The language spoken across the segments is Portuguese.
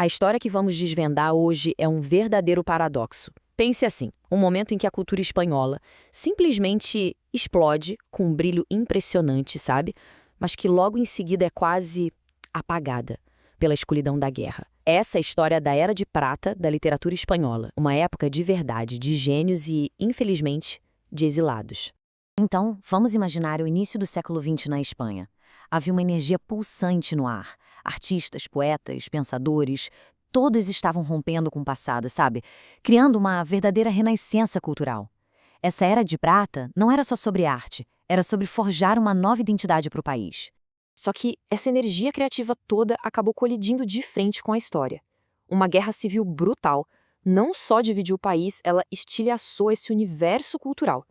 A história que vamos desvendar hoje é um verdadeiro paradoxo. Pense assim, um momento em que a cultura espanhola simplesmente explode com um brilho impressionante, sabe? Mas que logo em seguida é quase apagada pela escuridão da guerra. Essa é a história da Era de Prata da literatura espanhola, uma época de verdade, de gênios e, infelizmente, de exilados. Então, vamos imaginar o início do século XX na Espanha. Havia uma energia pulsante no ar. Artistas, poetas, pensadores, todos estavam rompendo com o passado, sabe? Criando uma verdadeira renascença cultural. Essa Era de Prata não era só sobre arte, era sobre forjar uma nova identidade para o país. Só que essa energia criativa toda acabou colidindo de frente com a história. Uma guerra civil brutal não só dividiu o país, ela estilhaçou esse universo cultural.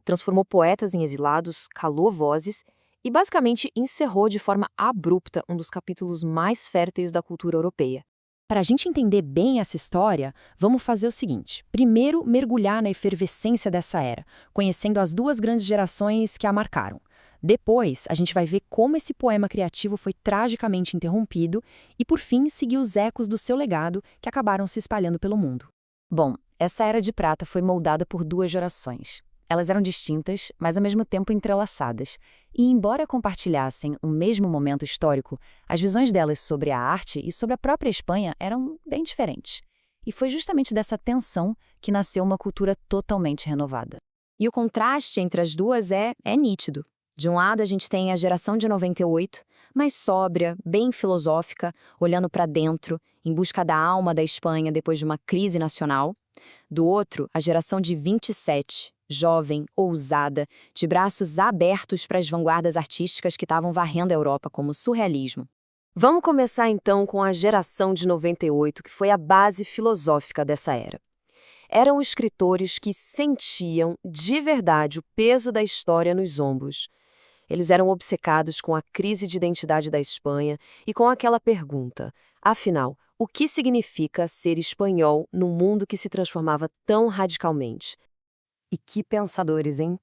Transformou poetas em exilados, calou vozes e basicamente encerrou de forma abrupta um dos capítulos mais férteis da cultura europeia. Para a gente entender bem essa história, vamos fazer o seguinte. Primeiro, mergulhar na efervescência dessa era, conhecendo as duas grandes gerações que a marcaram. Depois, a gente vai ver como esse poema criativo foi tragicamente interrompido e, por fim, seguir os ecos do seu legado que acabaram se espalhando pelo mundo. Bom, essa Era de Prata foi moldada por duas gerações. Elas eram distintas, mas ao mesmo tempo entrelaçadas. E, embora compartilhassem o mesmo momento histórico, as visões delas sobre a arte e sobre a própria Espanha eram bem diferentes. E foi justamente dessa tensão que nasceu uma cultura totalmente renovada. E o contraste entre as duas é nítido. De um lado, a gente tem a geração de 98, mais sóbria, bem filosófica, olhando para dentro, em busca da alma da Espanha depois de uma crise nacional. Do outro, a geração de 27, jovem, ousada, de braços abertos para as vanguardas artísticas que estavam varrendo a Europa, como o surrealismo. Vamos começar então com a geração de 98, que foi a base filosófica dessa era. Eram escritores que sentiam de verdade o peso da história nos ombros. Eles eram obcecados com a crise de identidade da Espanha e com aquela pergunta: afinal, o que significa ser espanhol num mundo que se transformava tão radicalmente? E que pensadores, hein?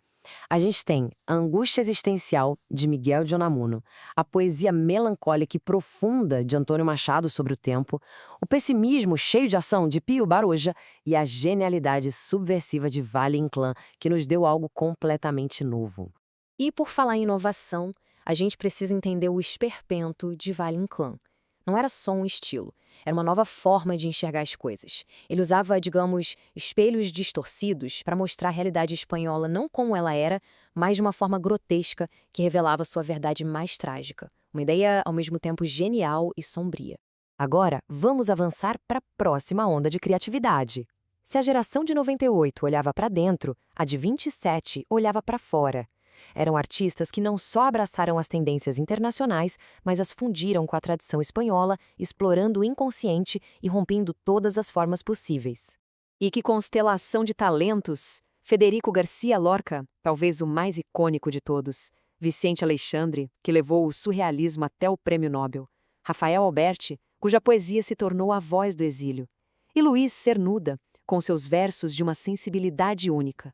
A gente tem a angústia existencial, de Miguel de Unamuno, a poesia melancólica e profunda de Antônio Machado sobre o tempo, o pessimismo cheio de ação de Pío Baroja e a genialidade subversiva de Valle-Inclán, que nos deu algo completamente novo. E por falar em inovação, a gente precisa entender o esperpento de Valle-Inclán. Não era só um estilo, era uma nova forma de enxergar as coisas. Ele usava, digamos, espelhos distorcidos para mostrar a realidade espanhola não como ela era, mas de uma forma grotesca que revelava sua verdade mais trágica. Uma ideia, ao mesmo tempo, genial e sombria. Agora, vamos avançar para a próxima onda de criatividade. Se a geração de 98 olhava para dentro, a de 27 olhava para fora. Eram artistas que não só abraçaram as tendências internacionais, mas as fundiram com a tradição espanhola, explorando o inconsciente e rompendo todas as formas possíveis. E que constelação de talentos! Federico Garcia Lorca, talvez o mais icônico de todos. Vicente Aleixandre, que levou o surrealismo até o Prêmio Nobel. Rafael Alberti, cuja poesia se tornou a voz do exílio. E Luiz Cernuda, com seus versos de uma sensibilidade única.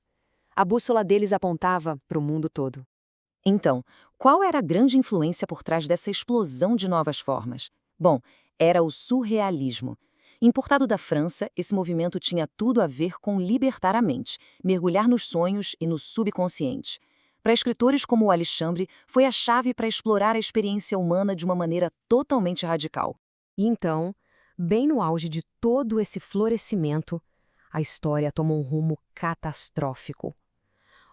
A bússola deles apontava para o mundo todo. Então, qual era a grande influência por trás dessa explosão de novas formas? Bom, era o surrealismo. Importado da França, esse movimento tinha tudo a ver com libertar a mente, mergulhar nos sonhos e no subconsciente. Para escritores como o Alexandre, foi a chave para explorar a experiência humana de uma maneira totalmente radical. E então, bem no auge de todo esse florescimento, a história tomou um rumo catastrófico.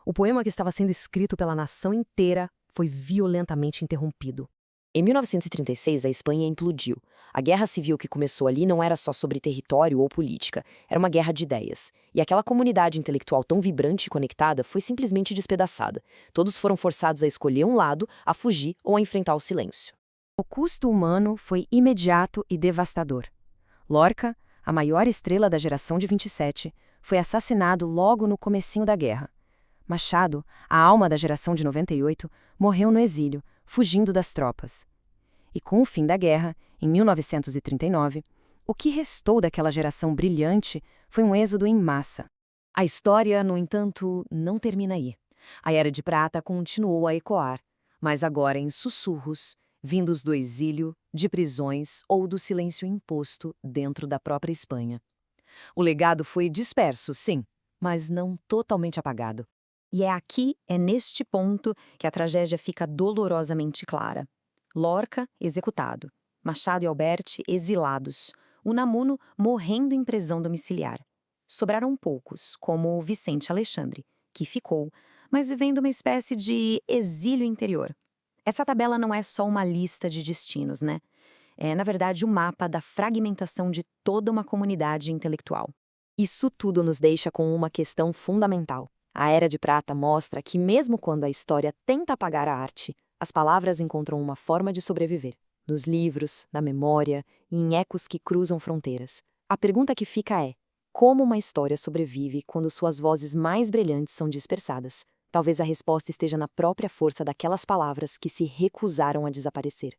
O poema que estava sendo escrito pela nação inteira foi violentamente interrompido. Em 1936, a Espanha implodiu. A guerra civil que começou ali não era só sobre território ou política, era uma guerra de ideias. E aquela comunidade intelectual tão vibrante e conectada foi simplesmente despedaçada. Todos foram forçados a escolher um lado, a fugir ou a enfrentar o silêncio. O custo humano foi imediato e devastador. Lorca, a maior estrela da geração de 27, foi assassinado logo no comecinho da guerra. Machado, a alma da geração de 98, morreu no exílio, fugindo das tropas. E com o fim da guerra, em 1939, o que restou daquela geração brilhante foi um êxodo em massa. A história, no entanto, não termina aí. A Era de Prata continuou a ecoar, mas agora em sussurros, vindos do exílio de prisões ou do silêncio imposto dentro da própria Espanha. O legado foi disperso, sim, mas não totalmente apagado. E é neste ponto, que a tragédia fica dolorosamente clara. Lorca, executado. Machado e Alberti, exilados. Unamuno morrendo em prisão domiciliar. Sobraram poucos, como Vicente Alexandre, que ficou, mas vivendo uma espécie de exílio interior. Essa tabela não é só uma lista de destinos, né? É, na verdade, um mapa da fragmentação de toda uma comunidade intelectual. Isso tudo nos deixa com uma questão fundamental. A Era de Prata mostra que, mesmo quando a história tenta apagar a arte, as palavras encontram uma forma de sobreviver. Nos livros, na memória e em ecos que cruzam fronteiras. A pergunta que fica é: como uma história sobrevive quando suas vozes mais brilhantes são dispersadas? Talvez a resposta esteja na própria força daquelas palavras que se recusaram a desaparecer.